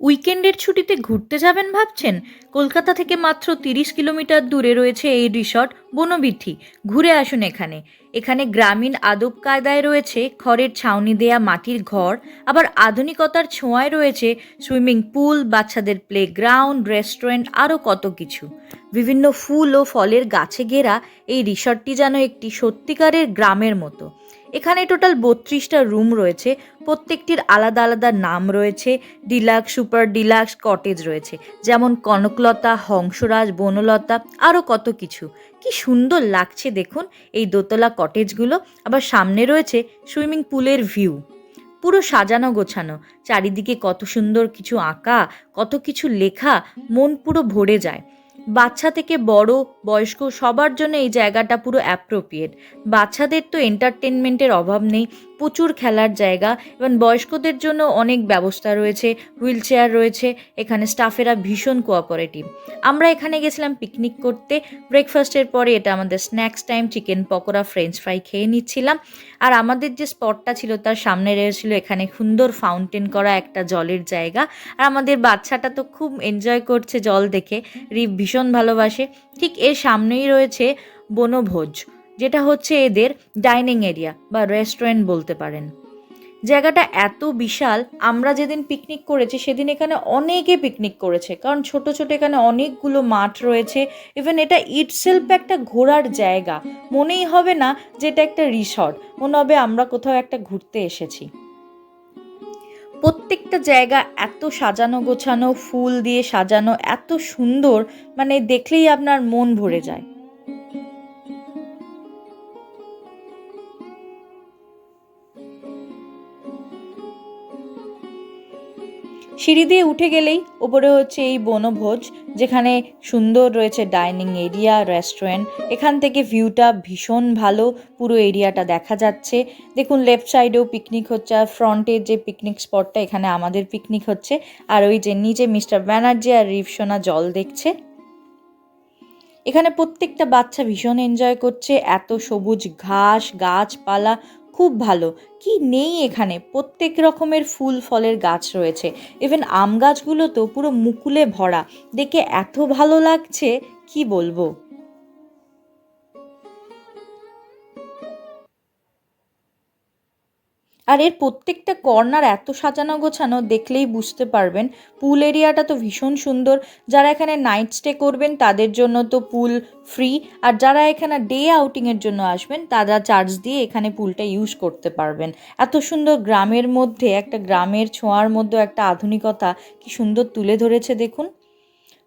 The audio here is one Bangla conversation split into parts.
উইকেন্ডের ছুটিতে ঘুরতে যাবেন ভাবছেন? কলকাতা থেকে মাত্র ৩০ কিলোমিটার দূরে রয়েছে এই রিসর্ট বনবিথী। ঘুরে আসুন এখানে। এখানে গ্রামীণ আদব কায়দায় রয়েছে খড়ের ছাউনি দেয়া মাটির ঘর, আবার আধুনিকতার ছোঁয়ায় রয়েছে সুইমিং পুল, বাচ্চাদের প্লেগ্রাউন্ড, রেস্টুরেন্ট, আরও কত কিছু। বিভিন্ন ফুল ও ফলের গাছে ঘেরা এই রিসর্টটি যেন একটি সত্যিকারের গ্রামের মতো। এখানে টোটাল ৩২টা রুম রয়েছে, প্রত্যেকটির আলাদা আলাদা নাম রয়েছে। ডিলাক্স, সুপার ডিলাক্স, কটেজ রয়েছে, যেমন কনকলতা, হংসরাজ, বনলতা, আরও কত কিছু। কি সুন্দর লাগছে দেখুন এই দোতলা কটেজগুলো। আবার সামনে রয়েছে সুইমিং পুলের ভিউ, পুরো সাজানো গোছানো, চারিদিকে কত সুন্দর কিছু আঁকা, কত কিছু লেখা, মন পুরো ভরে যায়। বাচ্চা থেকে বড়, বয়স্ক সবার জন্য এই জায়গাটা পুরো অ্যাপ্রোপ্রিয়েট। বাচ্চাদের তো এন্টারটেনমেন্টের অভাব নেই, প্রচুর খেলার জায়গা, এবং বয়স্কদের জন্য অনেক ব্যবস্থা রয়েছে, হুইল চেয়ার রয়েছে। এখানে স্টাফেরা ভীষণ কোঅপারেটিভ। আমরা এখানে গেছিলাম পিকনিক করতে। ব্রেকফাস্টের পরে এটা আমাদের snacks time, chicken pakora, French fry খেয়ে নিচ্ছিলাম। আর আমাদের যে স্পটটা ছিল তার সামনে রয়েছিল এখানে সুন্দর ফাউন্টেন করা একটা জলের জায়গা। আর আমাদের বাচ্চাটা তো খুব এনজয় করছে জল দেখে, রিভ ভীষণ ভালোবাসে। ঠিক এর সামনেই রয়েছে বনভোজ, যেটা হচ্ছে এদের ডাইনিং এরিয়া বা রেস্টুরেন্ট বলতে পারেন। জায়গাটা এত বিশাল, আমরা যেদিন পিকনিক করেছি সেদিন এখানে অনেকে পিকনিক করেছে, কারণ ছোট ছোট এখানে অনেকগুলো মাঠ রয়েছে। ইভেন এটা ইটসেলফ একটা ঘোরার জায়গা, মনেই হবে না যে এটা একটা রিসর্ট, মনে হবে আমরা কোথাও একটা ঘুরতে এসেছি। প্রত্যেকটা জায়গা এত সাজানো গোছানো, ফুল দিয়ে সাজানো, এত সুন্দর, মানে দেখলেই আপনার মন ভরে যায়। সিঁড়ি দিয়ে উঠে গেলেই ওপরে হচ্ছে এই বনভোজ, যেখানে সুন্দর রয়েছে ডাইনিং এরিয়া, রেস্টুরেন্ট। এখান থেকে ভিউটা ভীষণ ভালো, পুরো এরিয়াটা দেখা যাচ্ছে। দেখুন লেফট সাইডেও পিকনিক হচ্ছে, আর ফ্রন্টের যে পিকনিক স্পটটা এখানে আমাদের পিকনিক হচ্ছে। আর ওই যে নিচে মিস্টার ব্যানার্জি আর রিভসোনা জল দেখছে। এখানে প্রত্যেকটা বাচ্চা ভীষণ এনজয় করছে, এত সবুজ ঘাস, গাছপালা, খুব ভালো। কি নেই এখানে, প্রত্যেক রকমের ফুল ফলের গাছ রয়েছে। ইভেন আম গাছগুলো তো পুরো মুকুলে ভরা, দেখে এত ভালো লাগছে, কি বলবো। আর এর প্রত্যেকটা কর্নার এত সাজানো গোছানো, দেখলেই বুঝতে পারবেন। পুল এরিয়াটা তো ভীষণ সুন্দর। যারা এখানে নাইট স্টে করবেন তাদের জন্য তো পুল ফ্রি, আর যারা এখানে ডে আউটিংয়ের জন্য আসবেন তারা চার্জ দিয়ে এখানে পুলটা ইউজ করতে পারবেন। এত সুন্দর গ্রামের মধ্যে, একটা গ্রামের ছোঁয়ার মধ্যে একটা আধুনিকতা কি সুন্দর তুলে ধরেছে দেখুন।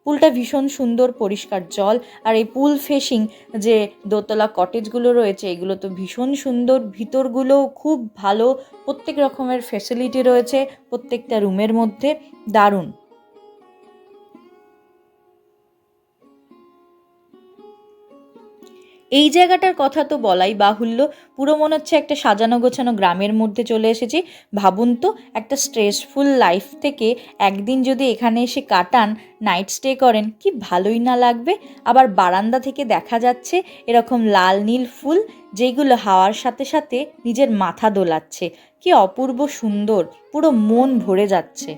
পুলটা ভীষণ সুন্দর, পরিষ্কার জল। আর এই পুল ফেসিং যে দোতলা কটেজগুলো রয়েছে এগুলো তো ভীষণ সুন্দর, ভিতরগুলোও খুব ভালো, প্রত্যেক রকমের ফেসিলিটি রয়েছে প্রত্যেকটা রুমের মধ্যে, দারুণ। এই জায়গাটার কথা তো বলাই বাহুল্য, পুরো মনে হচ্ছে একটা সাজানো গোছানো গ্রামের মধ্যে চলে এসেছি। ভাবুন তো, একটা স্ট্রেসফুল লাইফ থেকে একদিন যদি এখানে এসে কাটান, নাইট স্টে করেন, কি ভালোই না লাগবে। আবার বারান্দা থেকে দেখা যাচ্ছে এরকম লাল নীল ফুল, যেগুলো হাওয়ার সাথে সাথে নিজের মাথা দোলাচ্ছে। কি অপূর্ব সুন্দর, পুরো মন ভরে যাচ্ছে।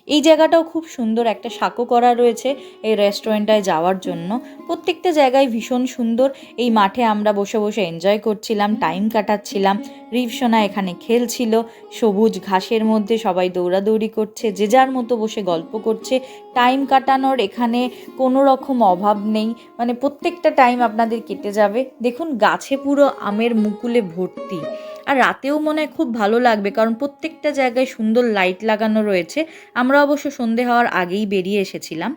এই জায়গাটাও খুব সুন্দর, একটা সাঁকো করা রয়েছে এই রেস্টুরেন্টটায় যাওয়ার জন্য। প্রত্যেকটা জায়গায় ভীষণ সুন্দর। এই মাঠে আমরা বসে বসে এনজয় করছিলাম, টাইম কাটাচ্ছিলাম। রিভসোনা এখানে খেলছিল, সবুজ ঘাসের মধ্যে সবাই দৌড়াদৌড়ি করছে, যে যার মতো বসে গল্প করছে। টাইম কাটানোর এখানে কোনো রকম অভাব নেই, মানে প্রত্যেকটা টাইম আপনাদের কেটে যাবে। দেখুন গাছে পুরো আমের মুকুলে ভর্তি। আর রাতেও মনে হয় খুব ভালো লাগবে, কারণ প্রত্যেকটা জায়গায় সুন্দর লাইট লাগানো রয়েছে। আমরা অবশ্য সন্ধে হওয়ার আগেই বেরিয়ে এসেছিলাম,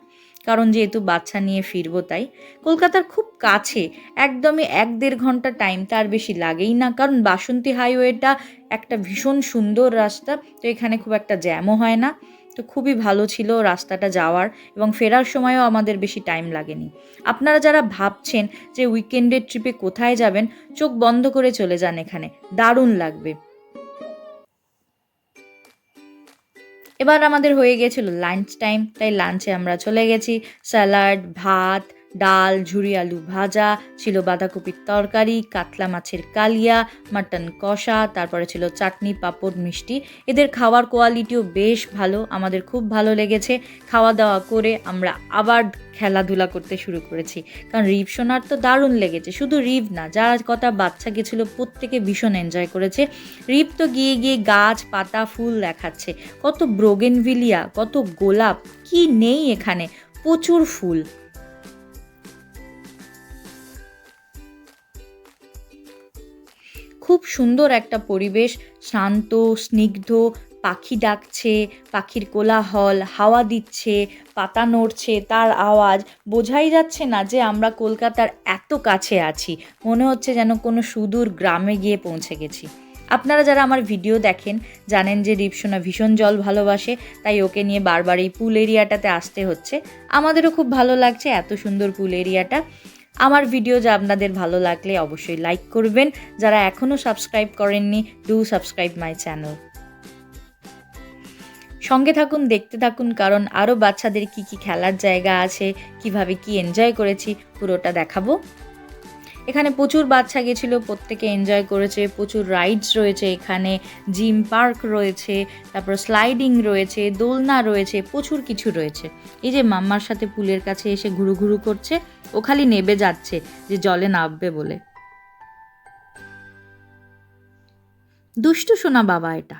কারণ যেহেতু বাচ্চা নিয়ে ফিরবো তাই। কলকাতার খুব কাছে, একদমই 1-1.5 ঘন্টা টাইম, তার বেশি লাগেই না, কারণ বাসন্তী হাইওয়েটা একটা ভীষণ সুন্দর রাস্তা, তো এখানে খুব একটা জ্যামও হয় না। তো খুবই ভালো ছিল রাস্তাটা যাওয়ার, এবং ফেরার সময়ও আমাদের বেশি টাইম লাগেনি। আপনারা যারা ভাবছেন যে উইকেন্ডের ট্রিপে কোথায় যাবেন, চোখ বন্ধ করে চলে যান এখানে, দারুণ লাগবে। এবার আমাদের হয়ে গিয়েছিল লাঞ্চ টাইম, তাই লাঞ্চে আমরা চলে গেছি। স্যালাড, ভাত, ডাল, ঝুরি আলু ভাজা, ছিল বাঁধাকপির তরকারি, কাতলা মাছের কালিয়া, মাটন কষা, তারপরে ছিল চাটনি, পাঁপড়, মিষ্টি। এদের খাওয়ার কোয়ালিটিও বেশ ভালো, আমাদের খুব ভালো লেগেছে। খাওয়া দাওয়া করে আমরা আবার খেলাধুলা করতে শুরু করেছি, কারণ রিভ সোনার তো দারুণ লেগেছে। শুধু রিভ না, যারা কটা বাচ্চা গেছিলো প্রত্যেকে ভীষণ এনজয় করেছে। রিভ তো গিয়ে গিয়ে গাছ পাতা ফুল দেখাচ্ছে, কত ব্রোগেনভিলিয়া, কত গোলাপ, কি নেই এখানে, প্রচুর ফুল। খুব সুন্দর একটা পরিবেশ, শান্ত স্নিগ্ধ, পাখি ডাকছে, পাখির কোলাহল, হাওয়া দিচ্ছে, পাতা নড়ছে, তার আওয়াজ, বোঝাই যাচ্ছে না যে আমরা কলকাতার এত কাছে আছি, মনে হচ্ছে যেন কোনো সুদূর গ্রামে গিয়ে পৌঁছে গেছি। আপনারা যারা আমার ভিডিও দেখেন জানেন যে রিভসোনা ভীষণ জল ভালোবাসে, তাই ওকে নিয়ে বারবার এই পুল এরিয়াটাতে আসতে হচ্ছে। আমাদেরও খুব ভালো লাগছে এত সুন্দর পুল এরিয়াটা। আমার ভিডিও যা আপনাদের ভালো লাগলে অবশ্যই লাইক করবেন, যারা এখনও সাবস্ক্রাইব করেননি ডু সাবস্ক্রাইব মাই চ্যানেল। সঙ্গে থাকুন, দেখতে থাকুন, কারণ আরও বাচ্চাদের কি কি খেলার জায়গা আছে, কিভাবে কি এনজয় করেছি পুরোটা দেখাবো। এখানে প্রচুর বাচ্চা গেছিলো, প্রত্যেকে এনজয় করেছে, প্রচুর রাইডস রয়েছে এখানে, জিম পার্ক রয়েছে, তারপর স্লাইডিং রয়েছে, দোলনা রয়েছে, প্রচুর কিছু রয়েছে। এই যে মাম্মার সাথে পুলের কাছে এসে ঘুরু ঘুরু করছে, ও খালি নেবে যাচ্ছে যে জলে নামবে বলে। দুষ্টু সোনা বাবা এটা।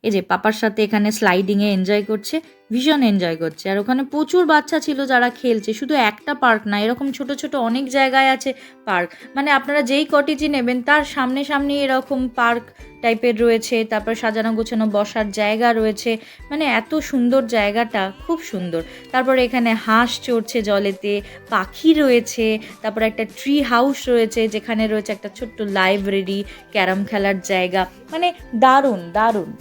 এই যে পাপার সাথে এখানে স্লাইডিংয়ে এনজয় করছে, ভীষণ এনজয় করছে। আর ওখানে প্রচুর বাচ্চা ছিল যারা খেলছে, শুধু একটা পার্ক না, এরকম ছোট ছোট অনেক জায়গায় আছে পার্ক। মানে আপনারা যেই কটেজই নেবেন তার সামনে সামনে এরকম পার্ক টাইপের রয়েছে, তারপর সাজানো গোছানো বসার জায়গা রয়েছে, মানে এত সুন্দর জায়গাটা, খুব সুন্দর। তারপর এখানে হাঁস চড়ছে জলেতে, পাখি রয়েছে, তারপর একটা ট্রি হাউস রয়েছে যেখানে রয়েছে একটা ছোট্ট লাইব্রেরি, ক্যারাম খেলার জায়গা, মানে দারুণ দারুণ।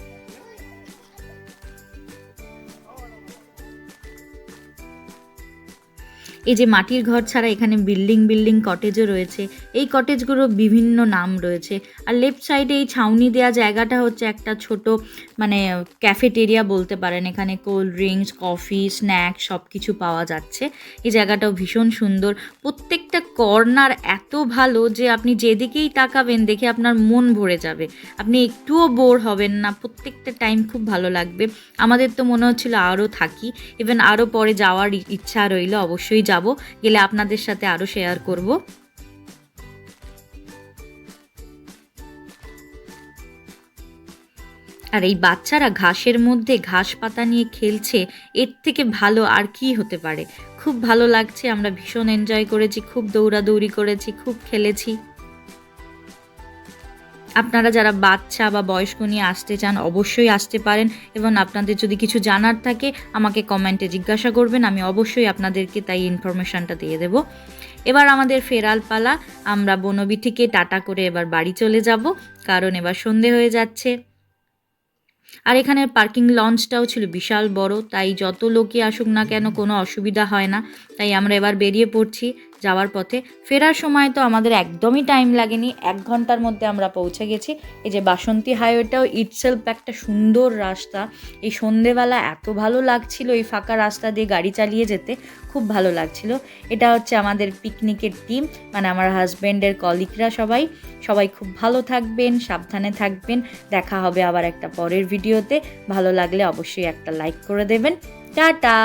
এই যে মাটির ঘর ছাড়া এখানে বিল্ডিং বিল্ডিং কটেজও রয়েছে, এই কটেজগুলো বিভিন্ন নাম রয়েছে। আর লেফট সাইডে এই ছাউনি দেওয়া জায়গাটা হচ্ছে একটা ছোট মানে ক্যাফেটেরিয়া বলতে পারেন, এখানে কোল্ড ড্রিঙ্কস, কফি, স্ন্যাক্স সব কিছু পাওয়া যাচ্ছে। এই জায়গাটাও ভীষণ সুন্দর, প্রত্যেকটা কর্নার এত ভালো যে আপনি যেদিকেই তাকাবেন দেখে আপনার মন ভরে যাবে, আপনি একটুও বোর হবেন না, প্রত্যেকটা টাইম খুব ভালো লাগবে। আমাদের তো মনে হচ্ছিল আরও থাকি, ইভেন আরও পরে যাওয়ার ইচ্ছা রইল, অবশ্যই যাব, গেলে আপনাদের সাথে আরও শেয়ার করব। আর এই বাচ্চারা ঘাসের মধ্যে ঘাস পাতা নিয়ে খেলছে, এর থেকে ভালো আর কি হতে পারে। খুব ভালো লাগছে, আমরা ভীষণ এনজয় করেছি, খুব দৌড়াদৌড়ি করেছি, খুব খেলেছি। আপনারা যারা বাচ্চা বা বয়স্ক নিয়ে আসতে চান অবশ্যই আসতে পারেন, এবং আপনাদের যদি কিছু জানার থাকে আমাকে কমেন্টে জিজ্ঞাসা করবেন, আমি অবশ্যই আপনাদেরকে তাই ইনফরমেশানটা দিয়ে দেব। এবার আমাদের ফেরাল পালা, আমরা বনবিথিকে টাটা করে এবার বাড়ি চলে যাব, কারণ এবার সন্ধে হয়ে যাচ্ছে। আর এখানে পার্কিং লঞ্চটাও ছিল বিশাল বড়, তাই যত লোকই আসুক না কেন কোনো অসুবিধা হয় না। তাই আমরা এবার বেরিয়ে পড়ছি যাওয়ার পথে। ফেরার সময় তো আমাদের একদমই টাইম লাগেনি, 1 ঘন্টার মধ্যে আমরা পৌঁছে গেছি। এই যে বাসন্তী হাইওয়েটাও ইটসেলফ একটা সুন্দর রাস্তা, এই সন্ধেবেলা এত ভালো লাগছিল এই ফাঁকা রাস্তা দিয়ে গাড়ি চালিয়ে যেতে, খুব ভালো লাগছিল। এটা হচ্ছে আমাদের পিকনিকের টিম, মানে আমার হাজব্যান্ডের কলিগরা, সবাই খুব ভালো থাকবেন, সাবধানে থাকবেন। দেখা হবে আবার একটা পরের ভিডিওতে। ভালো লাগলে অবশ্যই একটা লাইক করে দেবেন। টাটা।